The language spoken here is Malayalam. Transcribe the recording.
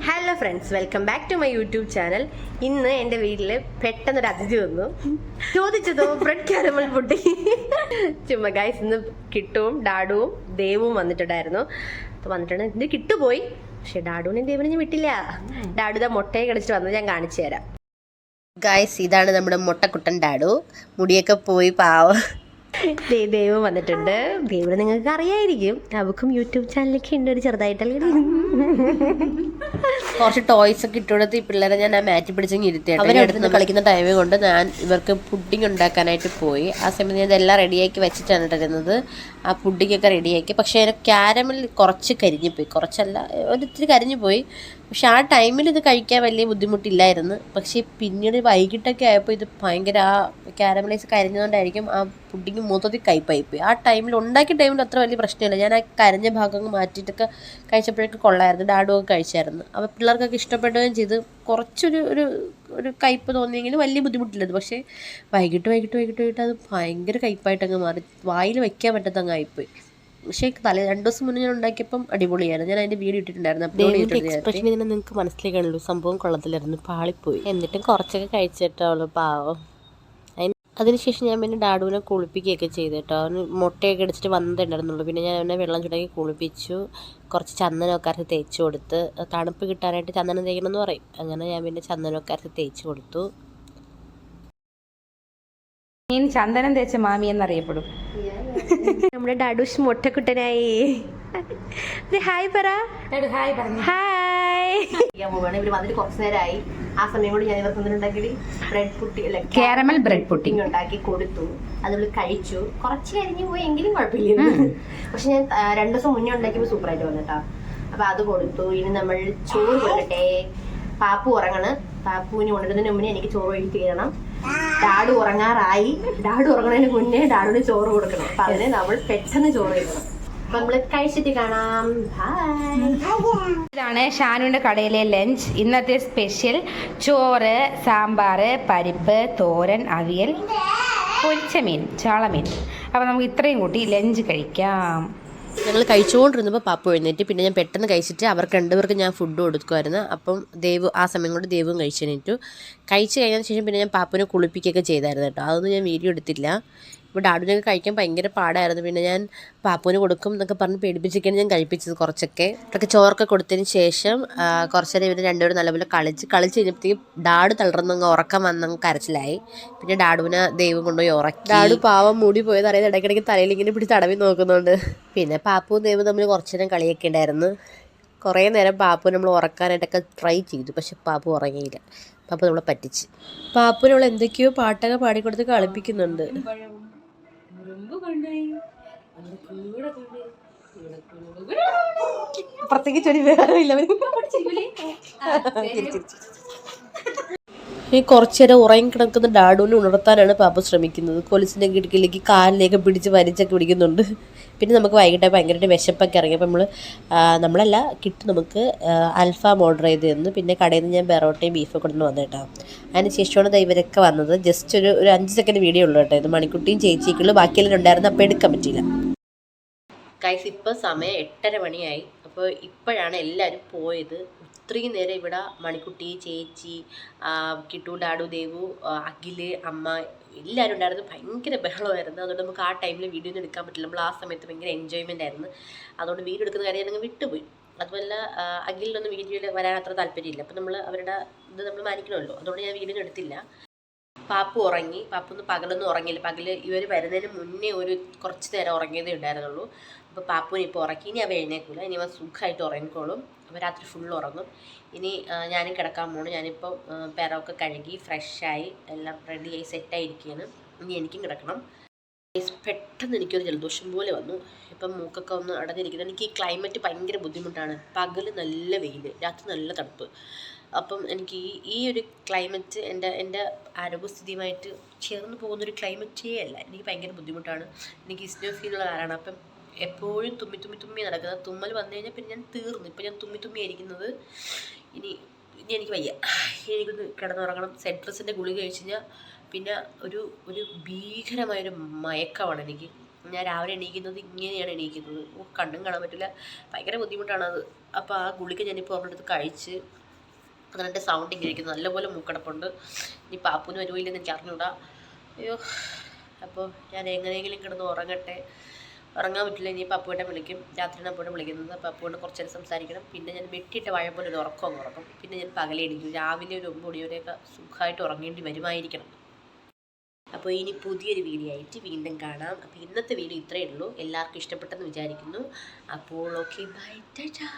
Hello friends, welcome back to my YouTube channel. ഇന്ന് എൻ്റെ വീട്ടിൽ പെട്ടെന്നൊരു അതിഥി വന്നു. ചോദിച്ചതോ ബ്രെഡ് കാരമൽ പുട്ടി. ചുമ്മാ ഗൈസ്, ഇന്ന് കിട്ടുവും ഡാഡുവും ദേവും വന്നിട്ടുണ്ടായിരുന്നു. അപ്പോൾ വന്നിട്ടുണ്ട്, ഇത് കിട്ടുപോയി. പക്ഷെ ഡാഡുവിനും ദേവിനും ഞാൻ വിട്ടില്ല. ഡാഡു ഇതാ മുട്ടയെ കടിച്ചിട്ട് വന്നത് ഞാൻ കാണിച്ചു തരാം. ഗൈസ്, ഇതാണ് നമ്മുടെ മുട്ടക്കുട്ടൻ ഡാഡു. മുടിയൊക്കെ പോയി പാവം. ദേവ് വന്നിട്ടുണ്ട്. ദേവിനെ നിങ്ങൾക്ക് അറിയായിരിക്കും, അവക്കും യൂട്യൂബ് ചാനലൊക്കെ ഉണ്ട് ഒരു ചെറുതായിട്ടല്ലേ. കുറച്ച് ടോയ്സ് ഒക്കെ ഇട്ടുകൊടുത്ത് ഈ പിള്ളേരെ ഞാൻ മാറ്റി പിടിച്ചെങ്കിൽ ഇരുത്തിയാണ്. അവരെടുത്ത് കളിക്കുന്ന ടൈമ് കൊണ്ട് ഞാൻ ഇവർക്ക് പുഡിങ് ഉണ്ടാക്കാനായിട്ട് പോയി. ആ സമയത്ത് ഞാൻ ഇതെല്ലാം റെഡിയാക്കി വെച്ചിട്ടാണ് ഇട്ടിരുന്നത്. ആ പുഡിങ്ങൊക്കെ റെഡിയാക്കി. പക്ഷേ അതിന് ക്യാരമൽ കുറച്ച് കരിഞ്ഞുപോയി, കുറച്ചല്ല ഒരിത്തിരി കരിഞ്ഞുപോയി. പക്ഷെ ആ ടൈമിൽ ഇത് കഴിക്കാൻ വലിയ ബുദ്ധിമുട്ടില്ലായിരുന്നു. പക്ഷേ പിന്നീട് വൈകിട്ടൊക്കെ ആയപ്പോൾ ഇത് ഭയങ്കര ആ ക്യാരമലൈസ് കരിഞ്ഞതുകൊണ്ടായിരിക്കും ആ പുഡിങ് മൊത്തത്തിൽ കയ്പായിപ്പോയി. ആ ടൈമിൽ ഉണ്ടാക്കിയ ടൈമിൽ അത്ര വലിയ പ്രശ്നമില്ല. ഞാൻ ആ കരഞ്ഞ ഭാഗങ്ങൾ മാറ്റിയിട്ടൊക്കെ കഴിച്ചപ്പോഴേക്ക് കൊള്ളായിരുന്നു. ഡാഡുവൊക്കെ കഴിച്ചായിരുന്നു. അപ്പോൾ പിള്ളേർക്കൊക്കെ ഇഷ്ടപ്പെടുകയും ചെയ്ത്. കുറച്ചൊരു ഒരു ഒരു കയ്പ്പ് തോന്നിയെങ്കിലും വലിയ ബുദ്ധിമുട്ടില്ലത്. പക്ഷേ വൈകിട്ട് അത് ഭയങ്കര കയ്പായിട്ടങ്ങ് മാറി. വായിൽ വയ്ക്കാൻ പറ്റാത്തങ്ങ് ആയിപ്പോയി. പക്ഷേ 2 ദിവസം മുന്നേ ഞാൻ ഉണ്ടാക്കിയപ്പം അടിപൊളിയായിരുന്നു. ഞാൻ അതിൻ്റെ വീഡിയോ ഇട്ടിട്ടുണ്ടായിരുന്നു. എക്സ്പ്രഷൻ ഇതിനെ നിങ്ങൾക്ക് മനസ്സിലാക്കാനുള്ളൂ. സംഭവം കൊള്ളത്തിലായിരുന്നു, പാളിപ്പോയി. എന്നിട്ടും കുറച്ചൊക്കെ കഴിച്ചിട്ടുള്ളൂ പാവം. അതിനുശേഷം ഞാൻ പിന്നെ ഡാഡുവിനെ കുളിപ്പിക്കുകയൊക്കെ ചെയ്തു കേട്ടോ. അവന് മുട്ടയൊക്കെ അടിച്ചിട്ട് വന്നിട്ടുണ്ടായിരുന്നുള്ളൂ. പിന്നെ ഞാൻ അവനെ വെള്ളം ചൂടാക്കി കുളിപ്പിച്ചു. കുറച്ച് ചന്ദനമൊക്കെ അരച്ച് തേച്ച് കൊടുത്ത്. തണുപ്പ് കിട്ടാനായിട്ട് ചന്ദനം തേക്കണമെന്ന് പറയും. അങ്ങനെ ഞാൻ പിന്നെ ചന്ദനമൊക്കെ അരച്ച് തേച്ച് കൊടുത്തു. ചന്ദനം തേച്ച മാമി എന്നറിയപ്പെടും. നമ്മുടെ ഡാഡൂഷ് മുട്ടക്കുട്ടനായി. ഹായ് പറ. ഹായ്. ഇവർ വന്നിട്ട് കുറച്ച് നേരമായി. ആ സമയം കൊണ്ട് ഞാൻ ഇവർക്ക് ഉണ്ടാക്കി bread putty, caramel bread pudding ഉണ്ടാക്കി കൊടുത്തു. അതുപോലെ കഴിച്ചു. കുറച്ച് കരിഞ്ഞു പോയി എങ്കിലും കുഴപ്പമില്ല. പക്ഷെ ഞാൻ 2 ദിവസം മുന്നേ ഉണ്ടാക്കിയപ്പോൾ സൂപ്പറായിട്ട് വന്നിട്ടാ. അപ്പൊ അത് കൊടുത്തു. ഇനി നമ്മൾ ചോറ് കൊടുക്കട്ടെ. പാപ്പു ഉറങ്ങണ്. പാപ്പുവിന് കൊണ്ടിരുന്നതിന് മുന്നേ എനിക്ക് ചോറ് ഒഴിച്ച് തീരണം. ഡാഡു ഉറങ്ങാറായി. ഡാഡു ഉറങ്ങുന്നതിന് മുന്നേ ഡാഡുവിന് ചോറ് കൊടുക്കണം. അപ്പൊ അതിന് നമ്മൾ പെട്ടെന്ന് ചോറ് കഴിക്കണം. അപ്പൊ നമ്മള് കഴിച്ചിട്ട് കാണാം. ഇതാണ് ഷാനുവിന്റെ കടയിലെ ലഞ്ച്. ഇന്നത്തെ സ്പെഷ്യൽ ചോറ്, സാമ്പാർ, പരിപ്പ്, തോരൻ, അവിയൽ, പൊരിച്ച മീൻ, ചാളമീൻ. അപ്പൊ നമുക്ക് ഇത്രയും കൂട്ടി ലഞ്ച് കഴിക്കാം. ഞങ്ങൾ കഴിച്ചുകൊണ്ടിരുന്നപ്പോൾ പാപ്പു എഴുന്നേറ്റ്. പിന്നെ ഞാൻ പെട്ടെന്ന് കഴിച്ചിട്ട് അവർക്ക് 2 പേർക്ക് ഞാൻ ഫുഡ് കൊടുക്കുമായിരുന്നു. അപ്പം ദേവ് ആ സമയം കൊണ്ട് ദേവും കഴിച്ചെണീറ്റു. കഴിച്ച് കഴിഞ്ഞതിന് ശേഷം പിന്നെ ഞാൻ പാപ്പുവിനെ കുളിപ്പിക്കുകയൊക്കെ ചെയ്തായിരുന്നു കേട്ടോ. അതൊന്നും ഞാൻ വീഡിയോ എടുത്തില്ല. ഇപ്പോൾ ഡാഡുവിനൊക്കെ കഴിക്കാൻ ഭയങ്കര പാടായിരുന്നു. പിന്നെ ഞാൻ പാപ്പുവിന് കൊടുക്കും എന്നൊക്കെ പറഞ്ഞ് പേടിപ്പിച്ചൊക്കെയാണ് ഞാൻ കഴിപ്പിച്ചത്. കുറച്ചൊക്കെ ഇതൊക്കെ ചോറൊക്കെ കൊടുത്തതിന് ശേഷം കുറച്ച് നേരം ഇവർ 2 പേരും നല്ലപോലെ കളിച്ച് കഴിഞ്ഞപ്പോഴത്തേക്കും ഡാഡു തളർന്നങ്ങ് ഉറക്കം വന്നങ്ങ് കരച്ചിലായി. പിന്നെ ഡാഡുവിനെ ദൈവം കൊണ്ടുപോയി ഉറക്കി. ഡാഡു പാവം മൂടി പോയത് അറിയാതെ ഇടയ്ക്കിടയ്ക്ക് തലയിൽ ഇങ്ങനെ പിടിച്ച് തടവി നോക്കുന്നുണ്ട്. പിന്നെ പാപ്പുവും ദൈവം തമ്മിൽ കുറച്ച് നേരം കളിയൊക്കെ ഉണ്ടായിരുന്നു. കുറേ നേരം പാപ്പു നമ്മൾ ഉറക്കാനായിട്ടൊക്കെ ട്രൈ ചെയ്തു. പക്ഷെ പാപ്പു ഉറങ്ങിയില്ല. പാപ്പു നമ്മളെ പറ്റിച്ച്. പാപ്പു നമ്മൾ എന്തൊക്കെയോ പാട്ടൊക്കെ പാടിക്കൊടുത്ത് കളിപ്പിക്കുന്നുണ്ട്. പ്രത്യേകിച്ചൊരു വേറെയില്ല. കുറച്ചു നേരം ഉറങ്ങി കിടക്കുന്ന ഡാഡുവിനെ ഉണർത്താനാണ് പാപ്പ ശ്രമിക്കുന്നത്. കൊലുസിൻ്റെ കിടക്കിലേക്ക് കാലിലേക്ക് പിടിച്ച് വലിച്ചൊക്കെ പിടിക്കുന്നുണ്ട്. പിന്നെ നമുക്ക് വൈകിട്ട് ഭയങ്കരമായിട്ട് വിശപ്പൊക്കെ ഇറങ്ങി. അപ്പം നമ്മളല്ല കിട്ടും നമുക്ക് അൽഫാം ഓർഡർ ചെയ്ത് തന്നു. പിന്നെ കടയിൽ നിന്ന് ഞാൻ ബെറോട്ടയും ബീഫൊക്കെ കൊണ്ടു വന്നു കേട്ടോ. അതിന് ശേഷമാണ് ഇവരൊക്കെ വന്നത്. ജസ്റ്റ് ഒരു 5 സെക്കൻഡ് വീഡിയോ ഉള്ളൂ കേട്ടോ. ഇത് മണിക്കുട്ടിയും ചേച്ചിക്കുള്ളൂ, ബാക്കിയെല്ലാം ഉണ്ടായിരുന്നു. അപ്പോൾ എടുക്കാൻ പറ്റിയില്ല. ഗൈസ്, ഇപ്പോൾ സമയം 8:30 മണിയായി. അപ്പോൾ ഇപ്പോഴാണ് എല്ലാവരും പോയത്. ഇത്രയും നേരം ഇവിടെ മണിക്കുട്ടി, ചേച്ചി, കിട്ടു, ഡാഡു, ദേവു, അഖില്, അമ്മ എല്ലാവരും ഉണ്ടായിരുന്നു. ഭയങ്കര ബഹളമായിരുന്നു. അതുകൊണ്ട് നമുക്ക് ആ ടൈമിൽ വീഡിയോ ഒന്നും എടുക്കാൻ പറ്റില്ല. നമ്മൾ ആ സമയത്ത് ഭയങ്കര എൻജോയ്മെൻ്റ് ആയിരുന്നു. അതുകൊണ്ട് വീഡിയോ എടുക്കുന്ന കാര്യം ഞങ്ങൾ വിട്ടുപോയി. അതുപോലെ അഖിലിനൊന്നും വീഡിയോയിൽ വരാൻ അത്ര താല്പര്യമില്ല. അപ്പം നമ്മൾ അവരുടെ ഇത് നമ്മൾ മാനിക്കണമല്ലോ. അതുകൊണ്ട് ഞാൻ വീഡിയോ എടുത്തില്ല. പാപ്പു ഉറങ്ങി. പാപ്പൊന്നും പകലൊന്നും ഉറങ്ങിയില്ല. പകല് ഇവർ വരുന്നതിന് മുന്നേ കുറച്ച് നേരം ഉറങ്ങിയതേ ഉണ്ടായിരുന്നുള്ളൂ. അപ്പോൾ പാപ്പുവിന് ഇപ്പോൾ ഉറക്കി. ഇനി അവ എഴുന്നേക്കില്ല. ഇനി അവൻ സുഖമായിട്ട് ഉറങ്ങിക്കോളും. അപ്പോൾ രാത്രി ഫുള്ള് ഉറങ്ങും. ഇനി ഞാനും കിടക്കാൻ പോകണം. ഞാനിപ്പോൾ പെരമൊക്കെ കഴുകി ഫ്രഷായി എല്ലാം റെഡിയായി സെറ്റായിരിക്കുകയാണ്. ഇനി എനിക്കും കിടക്കണം. പെട്ടെന്ന് എനിക്കൊരു ജലദോഷം പോലെ വന്നു. ഇപ്പം മൂക്കൊക്കെ ഒന്ന് അടഞ്ഞിരിക്കുന്നത്. എനിക്ക് ഈ ക്ലൈമറ്റ് ഭയങ്കര ബുദ്ധിമുട്ടാണ്. പകല് നല്ല വെയിൽ, രാത്രി നല്ല തണുപ്പ്. അപ്പം എനിക്ക് ഈ ഒരു ക്ലൈമറ്റ് എൻ്റെ ആരോഗ്യസ്ഥിതിയുമായിട്ട് ചേർന്ന് പോകുന്നൊരു ക്ലൈമറ്റേ അല്ല. എനിക്ക് ഭയങ്കര ബുദ്ധിമുട്ടാണ്. എനിക്ക് ഇസ്നോഫീലുള്ള കാരണമാണ്. അപ്പം എപ്പോഴും തുമ്മി നടക്കുന്നത്. തുമ്മൽ വന്നു കഴിഞ്ഞാൽ പിന്നെ ഞാൻ തീർന്നു. ഇപ്പം ഞാൻ തുമ്മി ആയിരിക്കുന്നത്. ഇനി എനിക്ക് വയ്യ. എനിക്കൊന്ന് കിടന്നുറങ്ങണം. സെൻട്രസിൻ്റെ ഗുളിക കഴിച്ച് കഴിഞ്ഞാൽ പിന്നെ ഒരു ഭീകരമായൊരു മയക്കമാണ് എനിക്ക്. ഞാൻ രാവിലെ എണീക്കുന്നത് ഇങ്ങനെയാണ് എണീക്കുന്നത്. കണ്ണും കാണാൻ പറ്റില്ല, ഭയങ്കര ബുദ്ധിമുട്ടാണത്. അപ്പോൾ ആ ഗുളിക ഞാനിപ്പോൾ ഒരിടത്ത് കഴിച്ച് അതാണ് എൻ്റെ സൗണ്ട് ഇങ്ങനെ ഇരിക്കുന്നത്. നല്ലപോലെ മൂക്കടപ്പുണ്ട്. ഇനി പാപ്പുന് വരുമില്ലെന്ന് എനിക്ക് അറിഞ്ഞൂടാ. അയ്യോ, അപ്പോൾ ഞാൻ എങ്ങനെയെങ്കിലും കിടന്ന് ഉറങ്ങട്ടെ. ഉറങ്ങാൻ പറ്റില്ല, ഇനി പപ്പുവേട്ടൻ വിളിക്കും. രാത്രിയാണ് അപ്പുവേട്ടൻ വിളിക്കുന്നത്. അപ്പോൾ അപ്പുവേട്ടൻ കുറച്ച് നേരം സംസാരിക്കണം. പിന്നെ ഞാൻ വെട്ടിയിട്ട് വാഴ പോലെ ഒരു ഉറക്കം ഉറക്കും. പിന്നെ ഞാൻ പകലെ എണീക്കും. രാവിലെ ഒരു 9 മണി വരെയൊക്കെ സുഖമായിട്ട് ഉറങ്ങേണ്ടി വരുമായിരിക്കണം. അപ്പോൾ ഇനി പുതിയൊരു വീഡിയോ ആയിട്ട് വീണ്ടും കാണാം. അപ്പോൾ ഇന്നത്തെ വീഡിയോ ഇത്രയേ ഉള്ളൂ. എല്ലാവർക്കും ഇഷ്ടപ്പെട്ടെന്ന് വിചാരിക്കുന്നു. അപ്പോൾ ഓക്കെ, ബൈ, ടാറ്റാ.